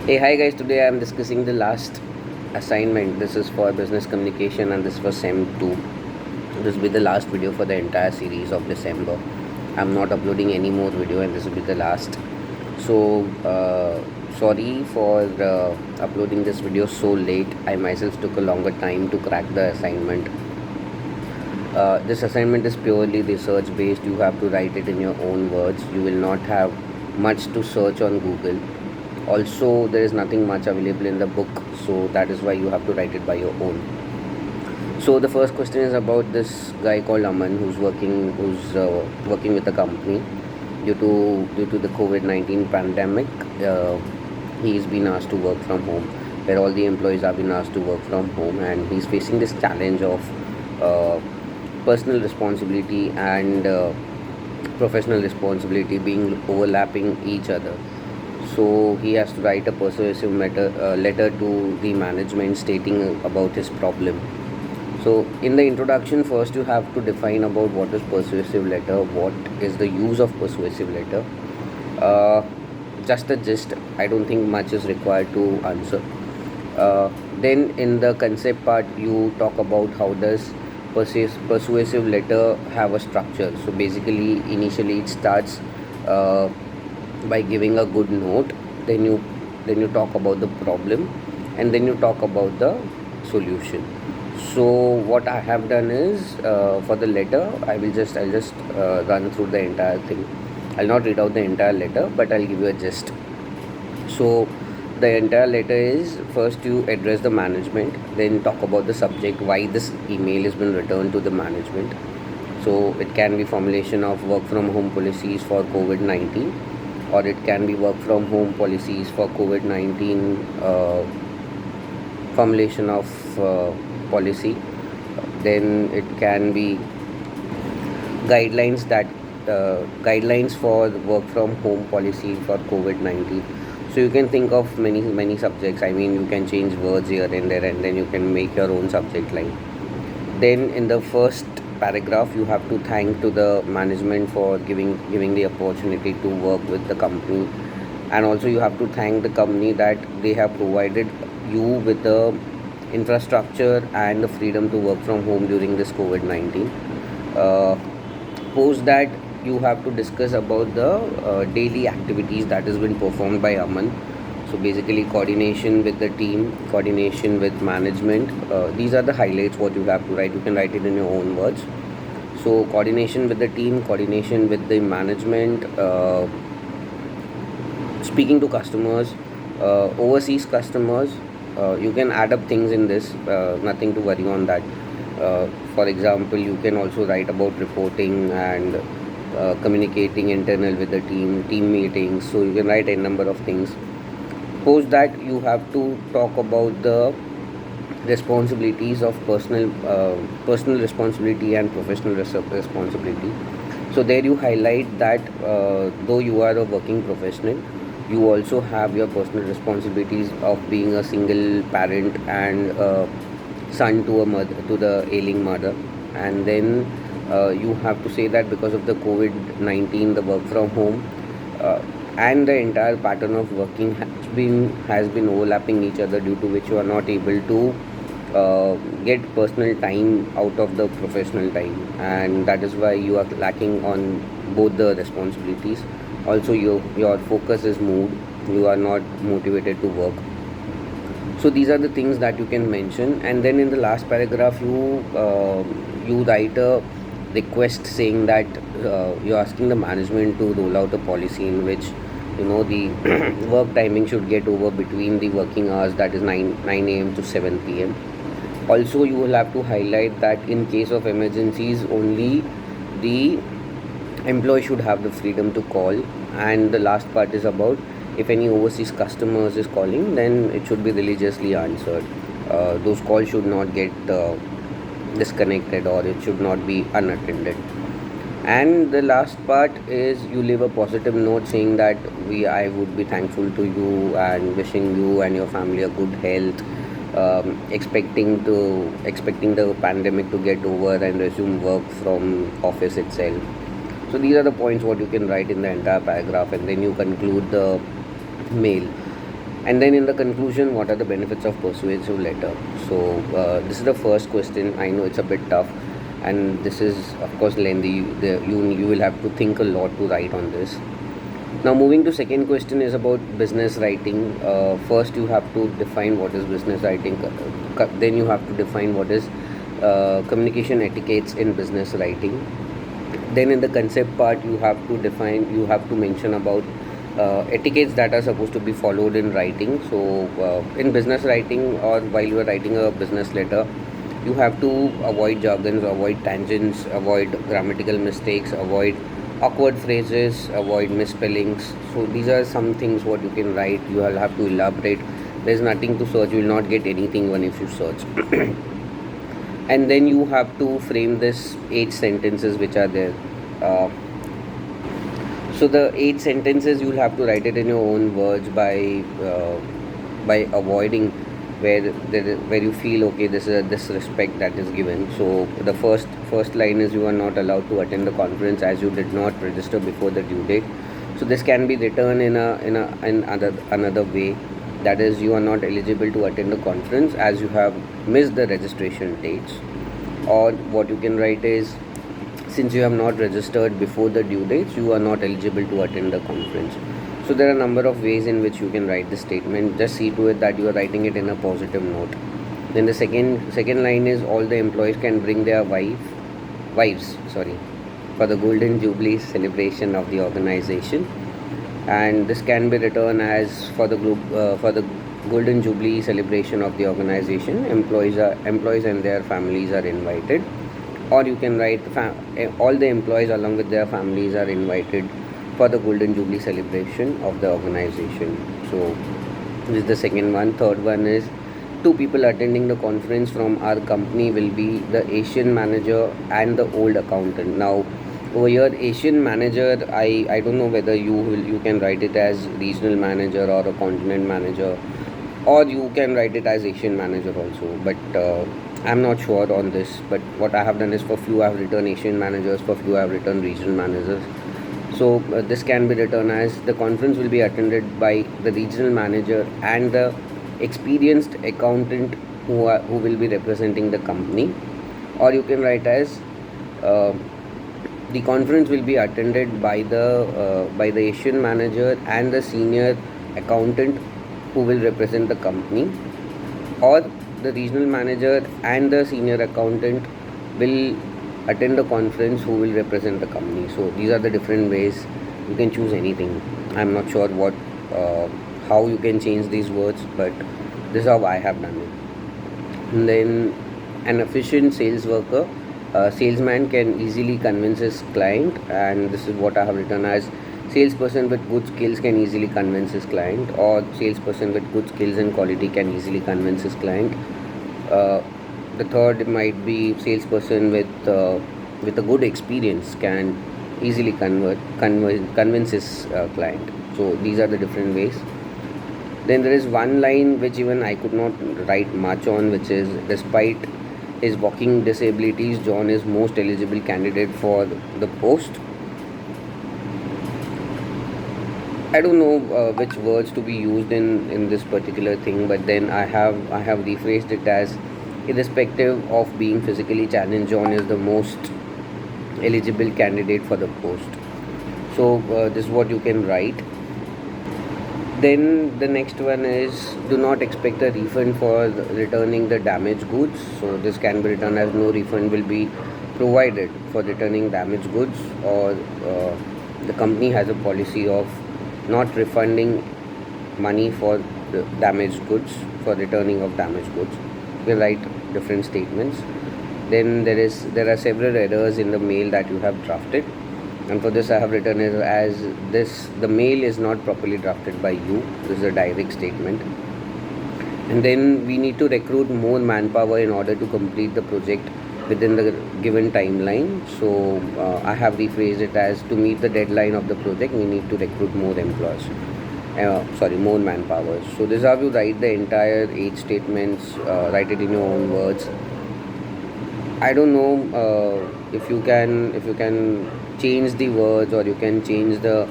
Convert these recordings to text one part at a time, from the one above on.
Hey, hi guys. Today I am discussing the last assignment. This is for business communication and this was SEM 2. This will be the last video for the entire series of December. I'm not uploading any more video and this will be the last. So, sorry for uploading this video so late. I myself took a longer time to crack the assignment. This assignment is purely research based. You have to write it in your own words. You will not have much to search on Google. Also, there is nothing much available in the book, so that is why you have to write it by your own. So the first question is about this guy called Aman, who's working with a company due to the COVID-19 pandemic. He's been asked to work from home, where all the employees have been asked to work from home, and he's facing this challenge of uh, personal responsibility and professional responsibility being overlapping each other. So he has to write a persuasive letter to the management stating about his problem. So in the introduction, first you have to define about what is persuasive letter, what is the use of persuasive letter. Uh, just a gist. I don't think much is required to answer. Then in the concept part, you talk about how does persuasive letter have a structure. So basically, initially it starts uh, by giving a good note. Then you talk about the problem, and then you talk about the solution. So what I have done is for the letter, I'll just run through the entire thing. I'll not read out the entire letter, but I'll give you a gist. So the entire letter is first you address the management, then talk about the subject, why this email has been returned to the management. So it can be formulation of work from home policies for COVID-19, or it can be work from home policies for COVID-19 formulation of policy. Then it can be guidelines for the work from home policy for COVID-19. So you can think of many subjects. I mean, you can change words here and there, and then you can make your own subject line. Then in the first paragraph, you have to thank to the management for giving the opportunity to work with the company, and also you have to thank the company that they have provided you with the infrastructure and the freedom to work from home during this COVID-19. uh, Post that, you have to discuss about the daily activities that has been performed by Aman. So basically, coordination with the team, coordination with management. These are the highlights what you have to write. You can write it in your own words. So coordination with the team, coordination with the management, speaking to customers, overseas customers. You can add up things in this. Nothing to worry on that. For example, you can also write about reporting and communicating internal with the team meetings. So you can write a number of things. Post that, you have to talk about the responsibilities of personal responsibility and professional responsibility. So there you highlight that though you are a working professional, you also have your personal responsibilities of being a single parent and son to a mother, to the ailing mother. And then you have to say that because of the COVID-19, the work from home uh, and the entire pattern of working has been overlapping each other, due to which you are not able to get personal time out of the professional time, and that is why you are lacking on both the responsibilities. Also, your focus is moved. You are not motivated to work. So these are the things that you can mention, and then in the last paragraph, you write a request saying that you're asking the management to roll out a policy in which the work timing should get over between the working hours, that is 9 a.m. to 7 p.m. Also, you will have to highlight that in case of emergencies, only the employee should have the freedom to call. And the last part is about, if any overseas customers is calling, then it should be religiously answered. Those calls should not get disconnected, or it should not be unattended. And the last part is, you leave a positive note saying that I would be thankful to you and wishing you and your family a good health, expecting the pandemic to get over and resume work from office itself. So these are the points what you can write in the entire paragraph, and then you conclude the mail. And then in the conclusion, what are the benefits of persuasive letter? So this is the first question. I know it's a bit tough, and this is of course lengthy. You will have to think a lot to write on this. Now moving to second question is about business writing. First you have to define what is business writing. Then you have to define what is communication etiquettes in business writing. Then in the concept part you have to define, you have to mention about etiquettes that are supposed to be followed in writing. So in business writing, or while you are writing a business letter, you have to avoid jargons, avoid tangents, avoid grammatical mistakes, avoid awkward phrases, avoid misspellings. So these are some things what you can write. You will have to elaborate. There's nothing to search. You will not get anything when if you search. And then you have to frame this 8 sentences which are there. uh, so the 8 sentences, you'll have to write it in your own words by avoiding where you feel okay, this is a disrespect that is given. So the first line is, you are not allowed to attend the conference as you did not register before the due date. So this can be written in another way, that is, you are not eligible to attend the conference as you have missed the registration dates. Or what you can write is, since you have not registered before the due dates, you are not eligible to attend the conference. So there are a number of ways in which you can write this statement. Just see to it that you are writing it in a positive note. Then the second line is, all the employees can bring their wives for the golden jubilee celebration of the organization. And this can be written as, for the golden jubilee celebration of the organization, employees and their families are invited. Or you can write, all the employees along with their families are invited for the golden jubilee celebration of the organization. So this is the second one. Third one is, 2 people attending the conference from our company will be the Asian manager and the old accountant. Now over here, Asian manager, I don't know whether you can write it as regional manager or a continent manager, or you can write it as Asian manager also, but I'm not sure on this. But what I have done is, for few I have written Asian managers, for few I have written regional managers. So this can be written as, the conference will be attended by the regional manager and the experienced accountant who will be representing the company. Or you can write as, the conference will be attended by the Asian manager and the senior accountant who will represent the company. Or the regional manager and the senior accountant will attend the conference who will represent the company. So these are the different ways. You can choose anything. I'm not sure how you can change these words, but this is how I have done it. And then, an efficient sales worker, salesman can easily convince his client, and this is what I have written as, salesperson with good skills can easily convince his client, or salesperson with good skills and quality can easily convince his client. The third might be, salesperson with a good experience can easily convince his client. So these are the different ways. Then there is one line which even I could not write much on, which is, despite his walking disabilities, John is most eligible candidate for the post. I don't know which words to be used in this particular thing, but then I have rephrased it as, irrespective of being physically challenged, John is the most eligible candidate for the post. So this is what you can write. Then the next one is, do not expect a refund for returning the damaged goods. So this can be written as, no refund will be provided for returning damaged goods, or the company has a policy of not refunding money for the damaged goods, for returning of damaged goods. We write different statements. Then there are several errors in the mail that you have drafted, and for this I have written it as this: the mail is not properly drafted by you. This is a direct statement. And then, we need to recruit more manpower in order to complete the project within the given timeline. So I have rephrased it as, to meet the deadline of the project, we need to recruit more employees. More manpower. So this is how you write the entire 8 statements. Write it in your own words. I don't know if you can change the words, or you can change the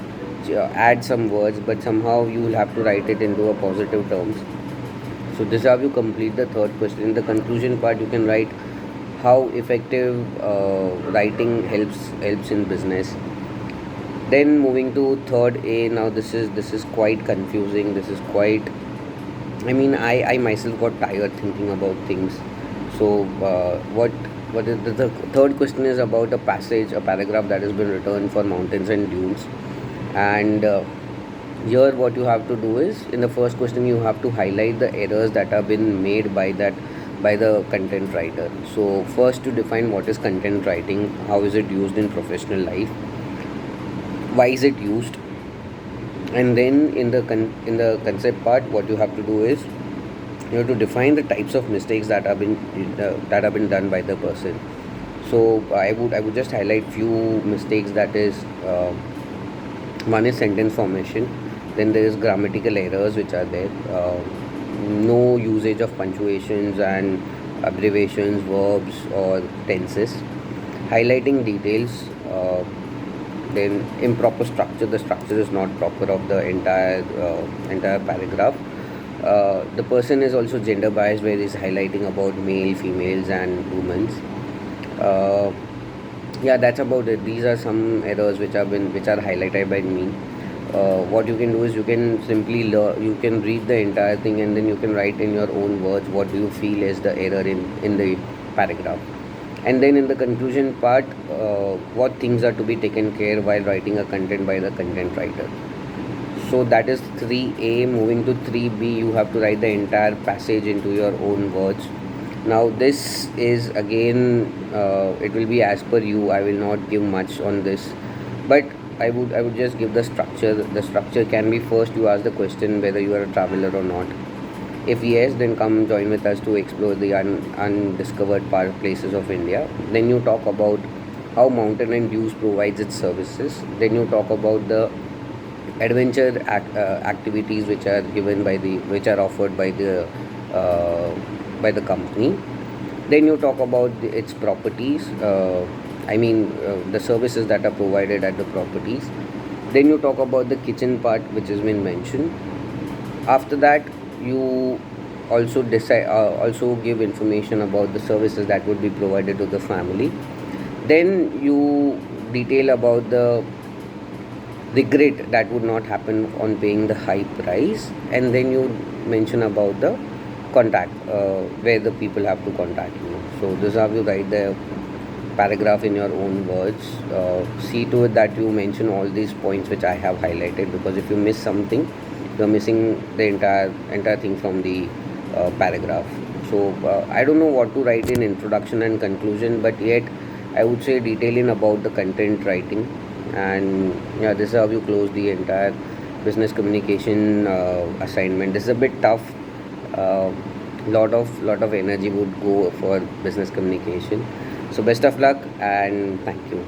add some words, but somehow you will have to write it into a positive terms. So this is how you complete the third question. In the conclusion part, you can write how effective writing helps in business. Then moving to third A. Now this is quite confusing. This is quite. I mean, I myself got tired thinking about things. So what is the third question is about a passage, a paragraph that has been written for mountains and dunes, and here what you have to do is in the first question you have to highlight the errors that have been made by the content writer. So first to define what is content writing, how is it used in professional life, why is it used, and then in the concept part what you have to do is you have to define the types of mistakes that have been done by the person. So I would just highlight few mistakes. That is, one is sentence formation, then there is grammatical errors which are there, no usage of punctuations and abbreviations, verbs or tenses, highlighting details, then improper structure, the structure is not proper of the entire paragraph. The person is also gender biased, where he's highlighting about male, females and women's. uh, yeah, that's about it. These are some errors which are highlighted by me. What you can do is you can simply you can read the entire thing and then you can write in your own words what do you feel is the error in the paragraph. And then in the conclusion part, what things are to be taken care while writing a content by the content writer. So that is 3A. Moving to 3B, you have to write the entire passage into your own words. Now this is again, it will be as per you. I will not give much on this, but I would just give the structure. The structure can be: first you ask the question whether you are a traveler or not. If yes, then come join with us to explore the undiscovered places of India. Then you talk about how Mountain and Dews provides its services. Then you talk about the activities which are offered uh, by the company. Then you talk about its properties. The services that are provided at the properties. Then you talk about the kitchen part, which has been mentioned. After that, you also give information about the services that would be provided to the family. Then you detail about the regret that would not happen on paying the high price, and then you mention about the contact, where the people have to contact you. So this is how you write the paragraph in your own words. See to it that you mention all these points which I have highlighted, because if you miss something, you're missing the entire thing from the paragraph. So I don't know what to write in introduction and conclusion, but yet I would say detailing about the content writing. And yeah, this is how you close the entire business communication assignment. This is a bit tough. uh, lot of energy would go for business communication. So best of luck and thank you.